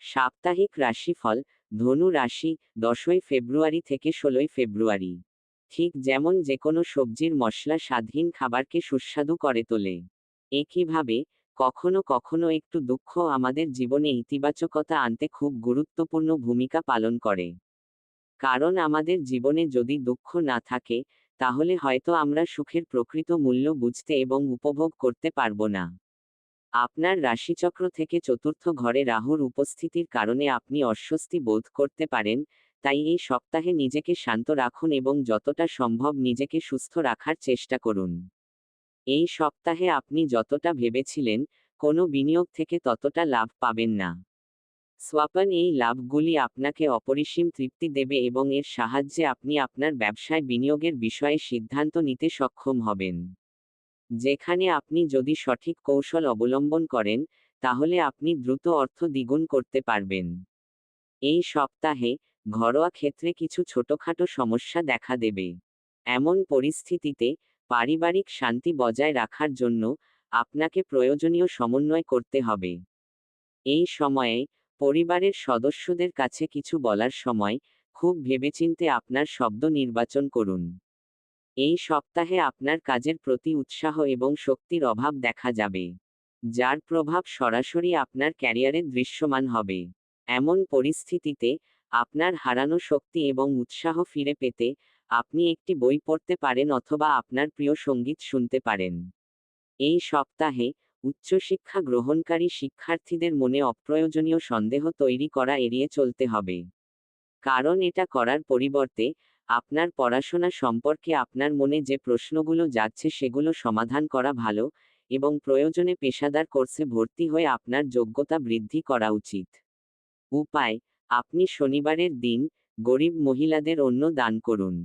সাপ্তাহিক রাশিফল। ধনু রাশি, 10ই ফেব্রুয়ারি থেকে 16ই ফেব্রুয়ারি। ঠিক যেমন যেকোনো সবজির মশলা স্বাদহীন খাবারকে সুস্বাদু করে তোলে, একইভাবে কখনো কখনো একটু দুঃখ আমাদের জীবনে ইতিবাচকতা আনতে খুব গুরুত্বপূর্ণ ভূমিকা পালন করে। কারণ আমাদের জীবনে যদি দুঃখ না থাকে, তাহলে হয়তো আমরা সুখের প্রকৃত মূল্য বুঝতে এবং উপভোগ করতে পারব না। আপনার রাশিচক্র থেকে চতুর্থ ঘরে রাহুর উপস্থিতির কারণে আপনি অস্বস্তি বোধ করতে পারেন, তাই এই সপ্তাহে নিজেকে শান্ত রাখুন এবং যতটা সম্ভব নিজেকে সুস্থ রাখার চেষ্টা করুন। এই সপ্তাহে আপনি যতটা ভেবেছিলেন, কোনো বিনিয়োগ থেকে ততটা লাভ পাবেন না। সোয়াপান এই লাভগুলি আপনাকে অপরিসীম তৃপ্তি দেবে এবং এর সাহায্যে আপনি আপনার ব্যবসায় বিনিয়োগের বিষয়ে সিদ্ধান্ত নিতে সক্ষম হবেন। যেখানে আপনি যদি সঠিক কৌশল অবলম্বন করেন, তাহলে আপনি দ্রুত অর্থ দ্বিগুণ করতে পারবেন। এই সপ্তাহে ঘরোয়া ক্ষেত্রে কিছু ছোটখাটো সমস্যা দেখা দেবে। এমন পরিস্থিতিতে পারিবারিক শান্তি বজায় রাখার জন্য আপনাকে প্রয়োজনীয় সমন্বয় করতে হবে। এই সময়ে পরিবারের সদস্যদের কাছে কিছু বলার সময় খুব ভেবেচিন্তে আপনার শব্দ নির্বাচন করুন। এই সপ্তাহে আপনার কাজের প্রতি উৎসাহ এবং শক্তির অভাব দেখা যাবে, যার প্রভাব সরাসরি আপনার ক্যারিয়ারে দৃশ্যমান হবে। এমন পরিস্থিতিতে আপনার হারানো শক্তি এবং উৎসাহ ফিরে পেতে আপনি একটি বই পড়তে পারেন অথবা আপনার প্রিয় সঙ্গীত শুনতে পারেন। এই সপ্তাহে উচ্চশিক্ষা গ্রহণকারী শিক্ষার্থীদের মনে অপ্রয়োজনীয় সন্দেহ তৈরি করা এড়িয়ে চলতে হবে। কারণ এটা করার পরিবর্তে আপনার পড়াশোনা সম্পর্কে আপনার মনে যে প্রশ্নগুলো জাগছে সেগুলো সমাধান করা ভালো, এবং প্রয়োজনে পেশাদার কোর্সে ভর্তি হয়ে আপনার যোগ্যতা বৃদ্ধি করা উচিত। উপায়: আপনি শনিবারের দিন গরিব মহিলাদের অন্ন দান করুন।